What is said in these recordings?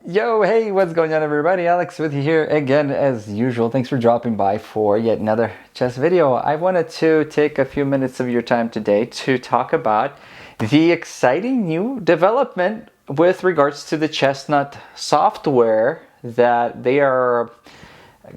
Yo, hey, what's going on everybody? Alex with you here again as usual. Thanks for dropping by for yet another chess video. I wanted to take a few minutes of your time today to talk about the exciting new development with regards to the Chessnut software that they are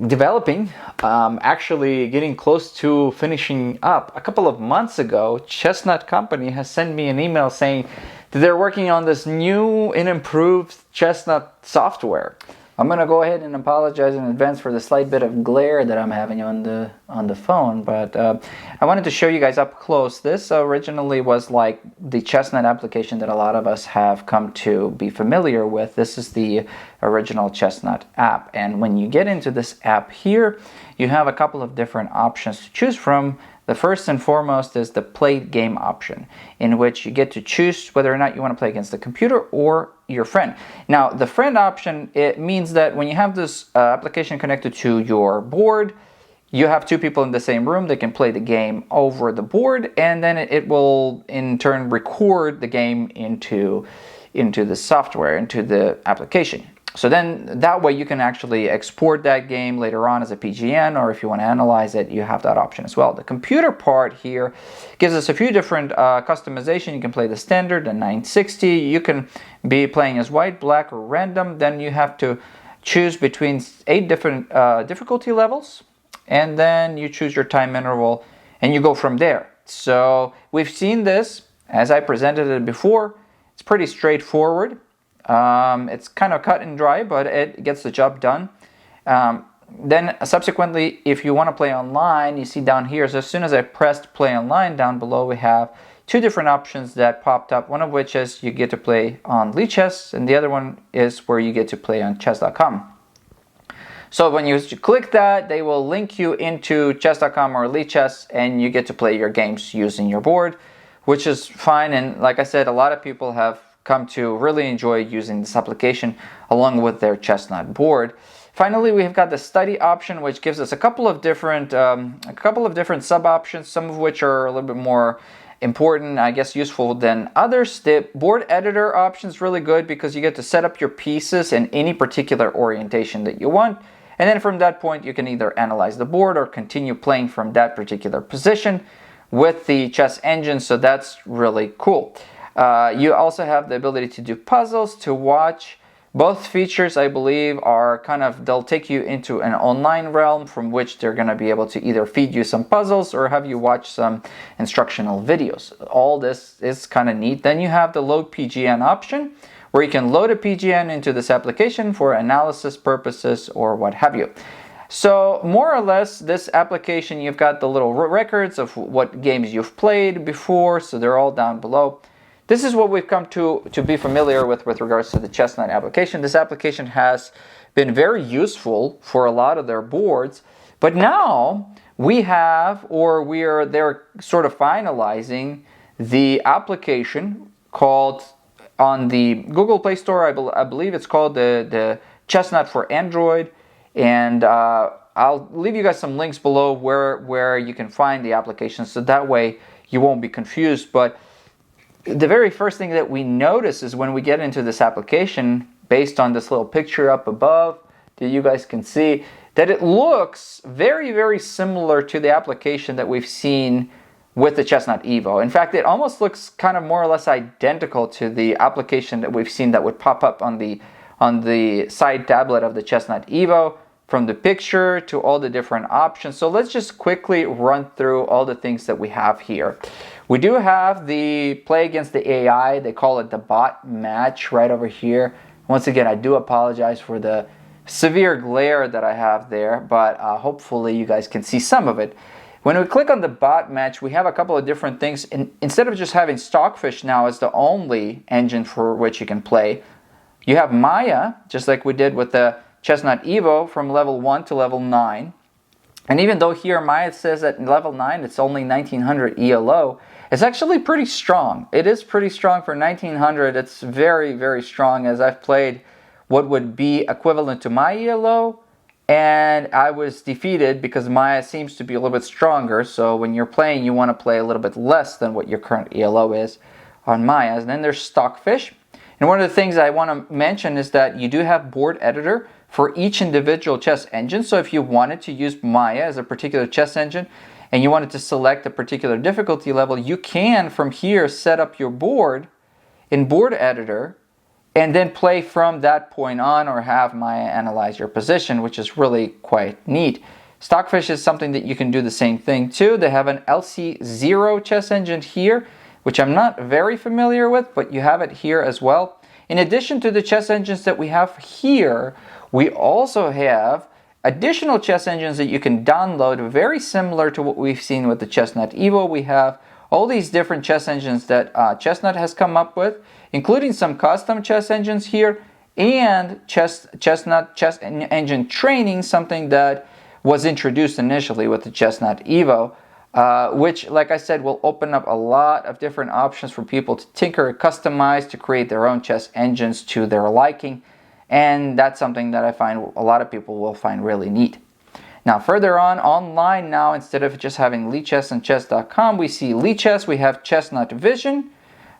developing, actually getting close to finishing up. A couple of months ago, Chessnut company has sent me an email saying that they're working on this new and improved Chessnut software. I'm gonna go ahead and apologize in advance for the slight bit of glare that I'm having on the phone, but I wanted to show you guys up close. This originally was like the Chessnut application that a lot of us have come to be familiar with. This is the original Chessnut app, and when you get into this app here, you have a couple of different options to choose from. The first and foremost is the play game option, in which you get to choose whether or not you want to play against the computer or your friend. Now, the friend option, it means that when you have this application connected to your board, you have two people in the same room. They can play the game over the board, and then it will in turn record the game into the software, into the application. So then that way you can actually export that game later on as a PGN, or if you want to analyze it, you have that option as well. The computer part here gives us a few different customization. You can play the standard, the 960. You can be playing as white, black, or random. Then you have to choose between 8 different difficulty levels, and then you choose your time interval, and you go from there. So we've seen this, as I presented it before. It's pretty straightforward. It's kind of cut and dry, but it gets the job done. Then subsequently, if you want to play online, you see down here, so as soon as I pressed play online, down below we have 2 different options that popped up. One of which is you get to play on Lichess, and the other one is where you get to play on chess.com. So when you click that, they will link you into chess.com or Lichess, and you get to play your games using your board, which is fine. And like I said, a lot of people have come to really enjoy using this application along with their Chessnut board. Finally, we've got the study option, which gives us a couple of different sub options, some of which are a little bit more important, I guess useful than others. The board editor option is really good because you get to set up your pieces in any particular orientation that you want, and then from that point you can either analyze the board or continue playing from that particular position with the chess engine, so that's really cool. You also have the ability to do puzzles, to watch. Both features, I believe, are they'll take you into an online realm from which they're going to be able to either feed you some puzzles or have you watch some instructional videos. All this is kind of neat. Then you have the load PGN option, where you can load a PGN into this application for analysis purposes or what have you. So more or less, this application, you've got the little records of what games you've played before, so they're all down below. This is what we've come to be familiar with regards to the Chessnut application. This application has been very useful for a lot of their boards, but now they're sort of finalizing the application called, on the Google Play Store, I believe it's called the Chessnut for Android, and I'll leave you guys some links below where you can find the application, so that way you won't be confused. But the very first thing that we notice is when we get into this application, based on this little picture up above that you guys can see, that it looks very, very similar to the application that we've seen with the Chessnut Evo. In fact, it almost looks kind of more or less identical to the application that we've seen that would pop up on the side tablet of the Chessnut Evo, from the picture to all the different options. So let's just quickly run through all the things that we have here. We do have the play against the AI. They call it the bot match right over here. Once again, I do apologize for the severe glare that I have there, but hopefully you guys can see some of it. When we click on the bot match, we have a couple of different things. Instead of just having Stockfish now as the only engine for which you can play, you have Maya, just like we did with the Chessnut Evo, from level 1 to level 9. And even though here Maya says that in level 9 it's only 1900 ELO, it's actually pretty strong. It is pretty strong for 1900. It's very, very strong, as I've played what would be equivalent to my ELO, and I was defeated because Maya seems to be a little bit stronger. So when you're playing, you want to play a little bit less than what your current ELO is on Maya. And then there's Stockfish, And one of the things I want to mention is that you do have board editor for each individual chess engine. So if you wanted to use Maya as a particular chess engine and you wanted to select a particular difficulty level, you can from here set up your board in board editor and then play from that point on, or have Maya analyze your position, which is really quite neat. Stockfish is something that you can do the same thing too. They have an LC0 chess engine here, which I'm not very familiar with, but you have it here as well. In addition to the chess engines that we have here, we also have additional chess engines that you can download, very similar to what we've seen with the Chessnut Evo. We have all these different chess engines that Chessnut has come up with, including some custom chess engines here, and Chessnut Chess Engine Training, something that was introduced initially with the Chessnut Evo, which, like I said, will open up a lot of different options for people to tinker, customize, to create their own chess engines to their liking. And that's something that I find a lot of people will find really neat. Now, further on, online now, instead of just having Lichess and chess.com, we see Lichess, we have Chessnut Vision,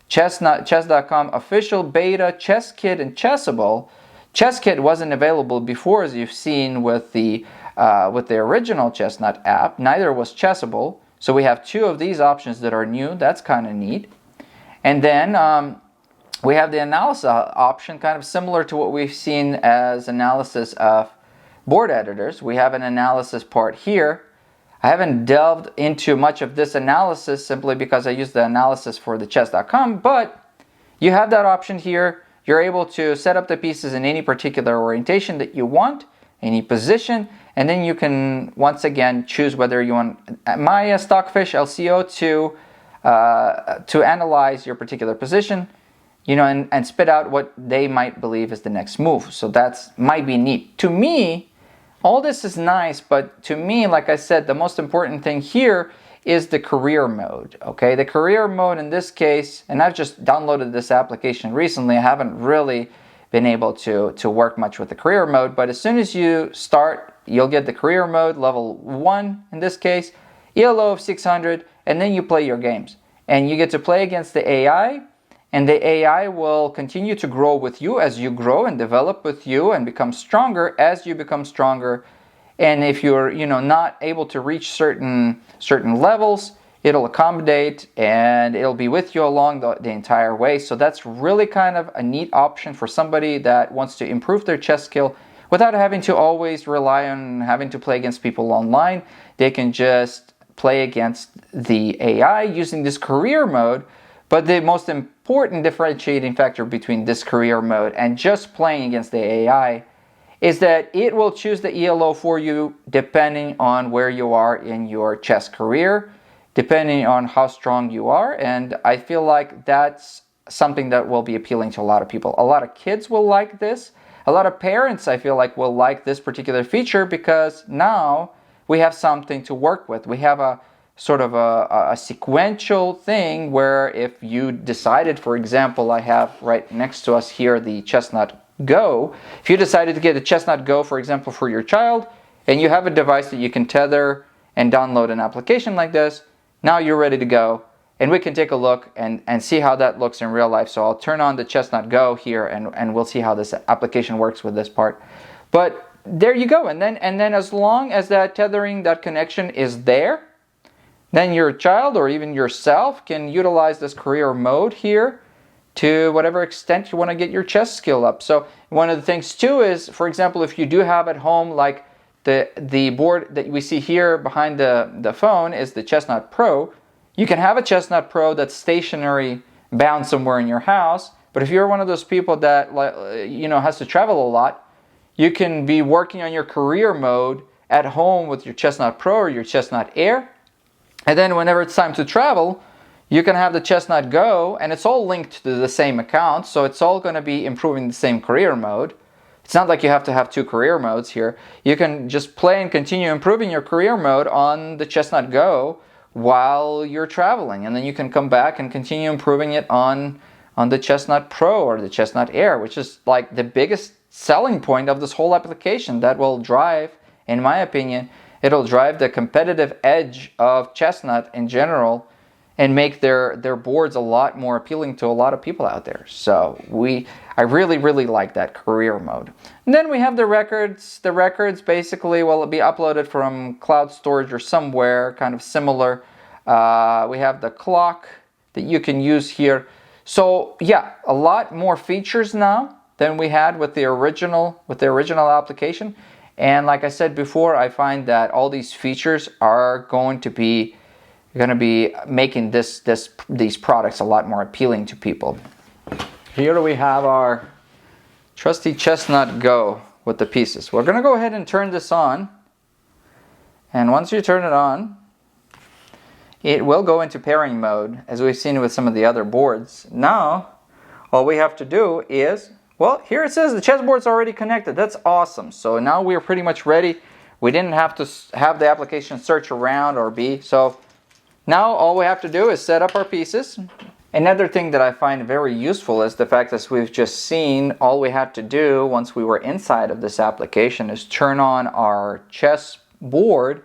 chess.com official beta, ChessKit, and Chessable. ChessKit wasn't available before, as you've seen with the original Chessnut app. Neither was Chessable. So we have two of these options that are new. That's kind of neat. And then we have the analysis option, kind of similar to what we've seen as analysis of board editors. We have an analysis part here. I haven't delved into much of this analysis simply because I use the analysis for the chess.com, but you have that option here. You're able to set up the pieces in any particular orientation that you want, any position, and then you can once again choose whether you want Maya, Stockfish, LCO to analyze your particular position, you know, and spit out what they might believe is the next move. So that's might be neat. To me, all this is nice, but to me, like I said, the most important thing here is the career mode, okay? The career mode in this case, and I've just downloaded this application recently, I haven't really been able to work much with the career mode, but as soon as you start, you'll get the career mode, level 1 in this case, ELO of 600, and then you play your games. And you get to play against the AI, and the AI will continue to grow with you as you grow and develop with you and become stronger as you become stronger. And if you're, not able to reach certain levels, it'll accommodate and it'll be with you along the entire way. So that's really kind of a neat option for somebody that wants to improve their chess skill without having to always rely on having to play against people online. They can just play against the AI using this career mode. But the most important differentiating factor between this career mode and just playing against the AI is that it will choose the ELO for you depending on where you are in your chess career, depending on how strong you are. And I feel like that's something that will be appealing to a lot of people. A lot of kids will like this. A lot of parents, I feel like, will like this particular feature because now we have something to work with. We have a sort of a sequential thing where if you decided, for example, I have right next to us here the Chessnut Go. If you decided to get a Chessnut Go, for example, for your child, and you have a device that you can tether and download an application like this, now you're ready to go. And we can take a look and see how that looks in real life. So I'll turn on the Chessnut Go here and we'll see how this application works with this part. But there you go. And then as long as that tethering, that connection is there, then your child or even yourself can utilize this career mode here to whatever extent you want to get your chess skill up. So one of the things too is, for example, if you do have at home, like the board that we see here behind the phone is the Chessnut Pro. You can have a Chessnut Pro that's stationary, bound somewhere in your house. But if you're one of those people that has to travel a lot, you can be working on your career mode at home with your Chessnut Pro or your Chestnut Air. And then whenever it's time to travel, you can have the Chessnut Go, and it's all linked to the same account, so it's all going to be improving the same career mode. It's not like you have to have two career modes here. You can just play and continue improving your career mode on the Chessnut Go while you're traveling, and then you can come back and continue improving it on the Chessnut Pro or the Chestnut Air, which is like the biggest selling point of this whole application. That will drive, in my opinion, it'll drive the competitive edge of Chessnut in general, and make their boards a lot more appealing to a lot of people out there. So I really, really like that career mode. And then we have the records. The records basically will be uploaded from cloud storage or somewhere kind of similar. We have the clock that you can use here. So yeah, a lot more features now than we had with the original application. And like I said before, I find that all these features are going to be making these products a lot more appealing to people. Here we have our trusty Chestnut Go with the pieces. We're going to go ahead and turn this on. And once you turn it on, it will go into pairing mode, as we've seen with some of the other boards. Now, all we have to do is, well, here it says the chessboard's already connected. That's awesome. So now we're pretty much ready. We didn't have to have the application search around or so now all we have to do is set up our pieces. Another thing that I find very useful is the fact that we've just seen, all we had to do once we were inside of this application is turn on our chess board,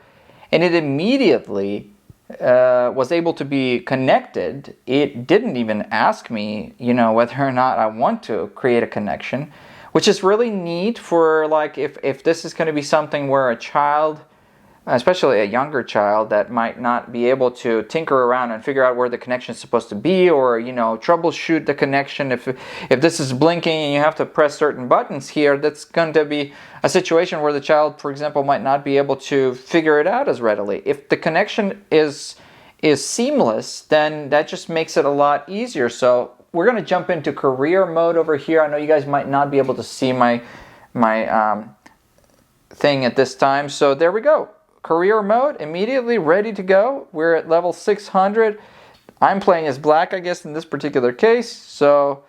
and it immediately was able to be connected. It didn't even ask me, whether or not I want to create a connection, which is really neat for like if this is going to be something where a child, especially a younger child, that might not be able to tinker around and figure out where the connection is supposed to be, or troubleshoot the connection. If this is blinking and you have to press certain buttons here, that's going to be a situation where the child, for example, might not be able to figure it out as readily. If the connection is seamless, then that just makes it a lot easier. So we're going to jump into career mode over here. I know you guys might not be able to see my thing at this time, so there we go. Career mode, immediately ready to go. We're at level 600. I'm playing as black, I guess, in this particular case. So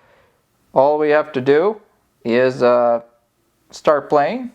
all we have to do is start playing.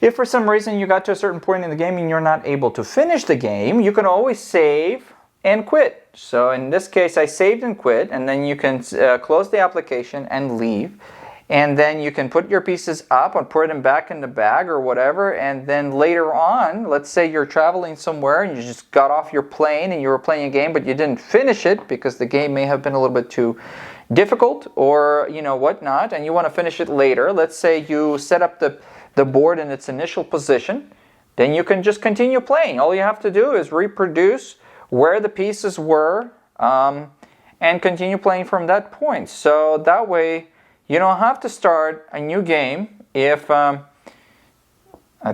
If for some reason you got to a certain point in the game and you're not able to finish the game, you can always save and quit. So in this case, I saved and quit, and then you can close the application and leave. And then you can put your pieces up and put them back in the bag or whatever. And then later on, let's say you're traveling somewhere and you just got off your plane and you were playing a game, but you didn't finish it because the game may have been a little bit too difficult or whatnot, and you want to finish it later. Let's say you set up the board in its initial position, then you can just continue playing. All you have to do is reproduce where the pieces were and continue playing from that point. So that way you don't have to start a new game if I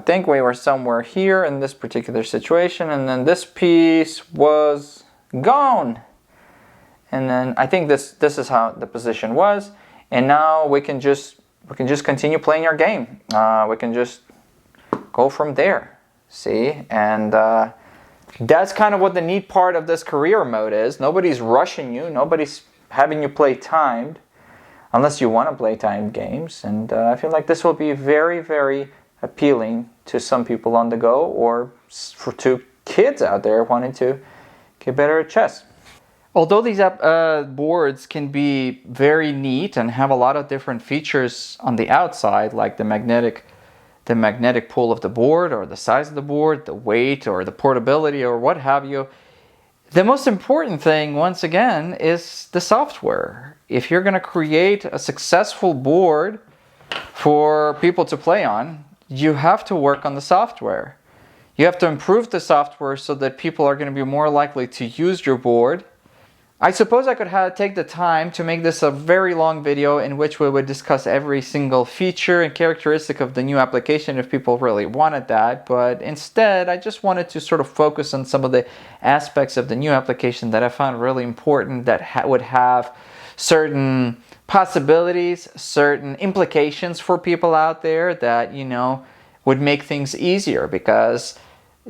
think we were somewhere here in this particular situation, and then this piece was gone, and then I think this is how the position was, and now we can just continue playing our game. We can just go from there, see? And that's kind of what the neat part of this career mode is. Nobody's rushing you. Nobody's having you play timed, unless you want to play timed games. And I feel like this will be very, very appealing to some people on the go, or to kids out there wanting to get better at chess. Although these boards can be very neat and have a lot of different features on the outside, like the magnetic pull of the board, or the size of the board, the weight, or the portability, or what have you, the most important thing, once again, is the software. If you're going to create a successful board for people to play on, you have to work on the software. You have to improve the software so that people are going to be more likely to use your board. I suppose I could take the time to make this a very long video in which we would discuss every single feature and characteristic of the new application if people really wanted that, but instead I just wanted to sort of focus on some of the aspects of the new application that I found really important, that would have certain possibilities, certain implications for people out there that, would make things easier, because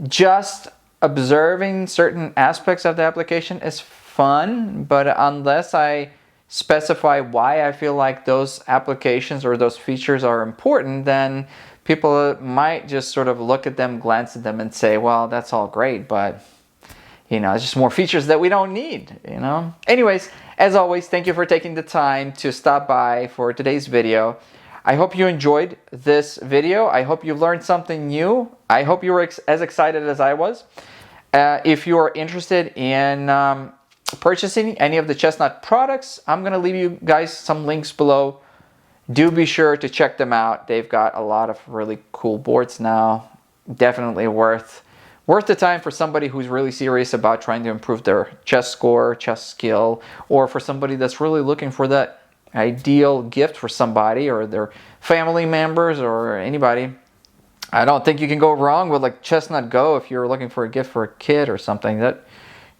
just observing certain aspects of the application is fun, but unless I specify why I feel like those applications or those features are important, then people might just sort of look at them, glance at them, and say, well, that's all great, but it's just more features that we don't need, Anyways, as always, thank you for taking the time to stop by for today's video. I hope you enjoyed this video. I hope you learned something new. I hope you were as excited as I was. If you are interested in purchasing any of the Chestnut products, I'm going to leave you guys some links below. Do be sure to check them out. They've got a lot of really cool boards now. Definitely worth the time for somebody who's really serious about trying to improve their chess score, chess skill, or for somebody that's really looking for that ideal gift for somebody or their family members or anybody. I don't think you can go wrong with like Chestnut Go if you're looking for a gift for a kid or something. That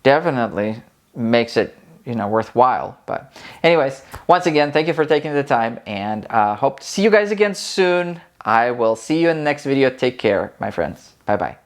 definitely makes it worthwhile. But anyways, once again, thank you for taking the time, and hope to see you guys again soon. I will see you in the next video. Take care, my friends. Bye bye.